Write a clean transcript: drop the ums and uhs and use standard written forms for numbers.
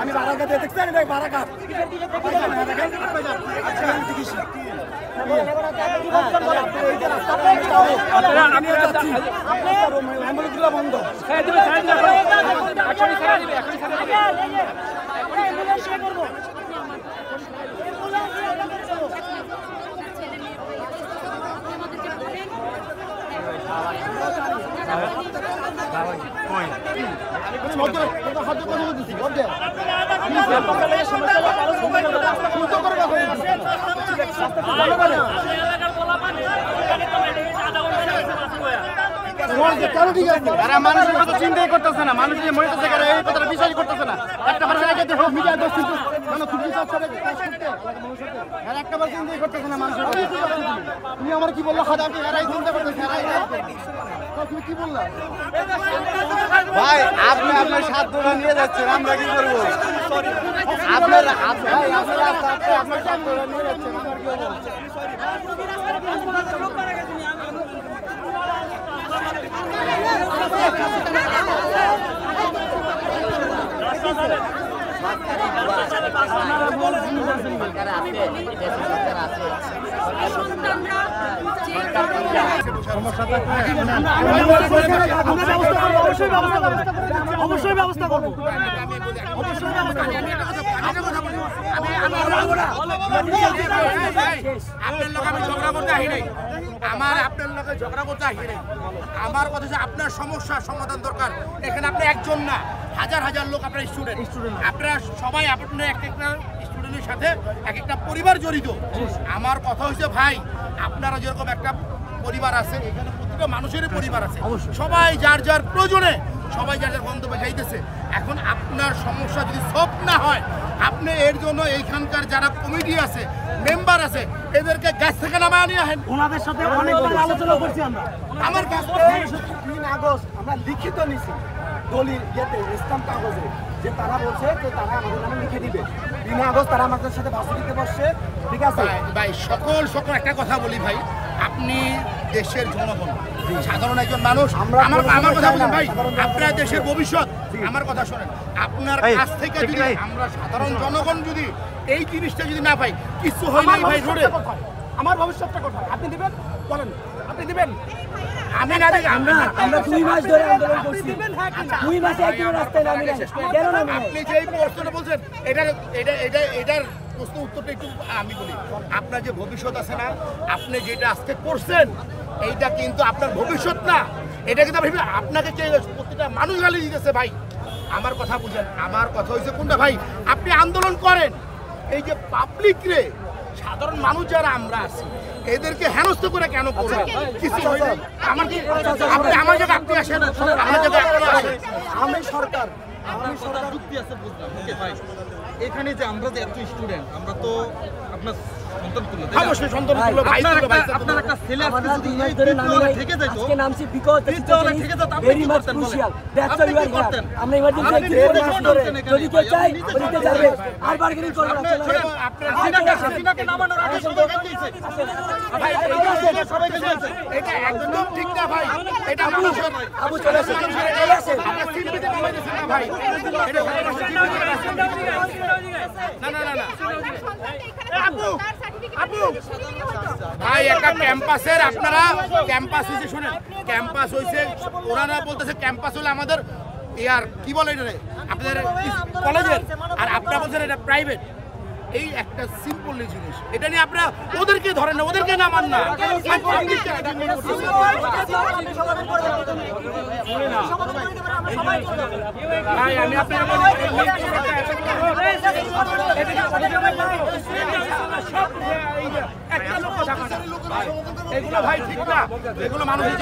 আমি বারাকা দিয়ে দেখছেন ভাই বারাকা বন্ধ মানুষের কথা চিন্তাই করতেছে না, মানুষ মরিতেছে এই কথাটা বিশ্বাস করতেছে না। একটা মিডিয়া একটা বার চিন্তাই করতেছে না মানুষের। তুমি আমার কি বললো হাজারকে এরাই চিন্তা করতেছে, তুমি কি বললা ভাই? আপনি আপনার সাত ধরে নিয়ে যাচ্ছেন, আমরা কি করবো? আপনার সাত ধরে নিয়ে যাচ্ছেন, আমার কি হবো? অবশ্যই ব্যবস্থা করবো। আমার কথা হচ্ছে আপনার সমস্যার সমাধান দরকার। এখানে আপনি একজন না, হাজার হাজার লোক আপনার স্টুডেন্ট। আপনারা সবাই আপনার এক একটা স্টুডেন্টের সাথে এক একটা পরিবার জড়িত। আমার কথা হচ্ছে ভাই, আপনারা যেরকম একটা পরিবার আছে, এখানে প্রতিটা মানুষেরই পরিবার আছে, সবাই যার যার প্রয়োজনে সবাই যার যার গন্তব্যে যাইতেছে। এখন আপনার সমস্যা যদি সলভ না হয়, আপনি এর জন্য এইখানকার যারা কমিটি আছে, মেম্বার আছে, এদেরকে গাছ থেকে নামায় নিয়ে আসেন। ওনাদের সাথে অনেকবার আলোচনা করছি আমরা। আমার কাছে 3 আগস্ট আমরা লিখিত নিছি দলিল ইয়েতে স্ট্যাম্প কাগজে, যে তারা বলছে যে তারা আমাদের নামে লিখে দিবে। 3 আগস্ট তারা আমাদের সাথে ভার্সিটিতে বসছে, ঠিক আছে ভাই? সকল একটা কথা বলি ভাই, আপনি দেশের জনগণ, সাধারণ একজন মানুষ। আমার কথা বলেন ভাই, আপনার দেশের ভবিষ্যৎ। আমার কথা শোনেন, আপনার কাছ থেকে যদি আমরা সাধারণ জনগণ যদি এই জিনিসটা যদি না পাই, কিছু হইলেই ভাই রোডে আমার ভবিষ্যৎটা কোথায়? আপনি দিবেন? বলেন, আপনি দিবেন? আমি না দিই। আমরা 2 মাস ধরে আন্দোলন করছি, 2 মাসে একদিন রাস্তায় নামি না। কেন নামি? আপনি যে প্রশ্নটা বলছেন, এটার প্রশ্ন উত্তরটা একটু আমি বলি। আপনার যে ভবিষ্যৎ আছে না, আপনি যেটা আজকে করছেন, এইটা কিন্তু আপনার ভবিষ্যৎ না। এটা কিন্তু আপনাকে প্রতিটা মানুষ গালি দিতেছে ভাই। আমার কথা বুঝেন, আমার কথা হয়েছে কোনটা ভাই? আপনি আন্দোলন করেন, এই যে পাবলিক রে, সাধারণ মানুষ যারা আমরা আছি, এদেরকে হেনস্থ করে কেন করবেন? কিছু হইলে আমার কি আপনি আমার জায়গায় আপনি আসেন, আমার জায়গায় আপনি আসেন। আমি সরকার যুক্তি আছে বুঝলাম, ওকে ভাই। এখানে যে আমরা যে এত স্টুডেন্ট, আমরা তো আপনার সন্তান তুলে দেই, অবশ্যই সন্তান তুলে ভাই। আপনার একটা ছেলে আজকে যদি এই দ্বিতীয়লে থেকে যাইতো, আজকে নামছি বিকজ দ্বিতীয়লে থেকে যেত, আপনি very much crucial, that's why you are here. আমরা ইমার্জেন্সি যদি কেউ চাই বলতে যাবে, আর বার্গেনিং করব না। চলো আপনার হাসিনাকে নামানোর আগে সবাই দিয়েছে ভাই, এটা সবাই দিয়েছে। এটা একদম ঠিক না ভাই, এটা আবু চলে আসে, আপনি সিম্পিতে কমাই দিয়েছেন না ভাই। এটা না আপু ভাই, একটা ক্যাম্পাসের আপনারা ক্যাম্পাস হয়েছে, শোনেন, ক্যাম্পাস হয়েছে, ওনারা বলতেছে ক্যাম্পাস হলে আমাদের ইয়ার কি বলে এটা আপনাদের কলেজের, আর আপনারা বলছেন এটা প্রাইভেট। এই একটা সিম্পল জিনিস, এটা নিয়ে আপনারা ওদেরকে ধরেন না, ওদেরকে নামান না। ভাই আমি আপনার এগুলো ভাই ঠিক না, এগুলো মানুষের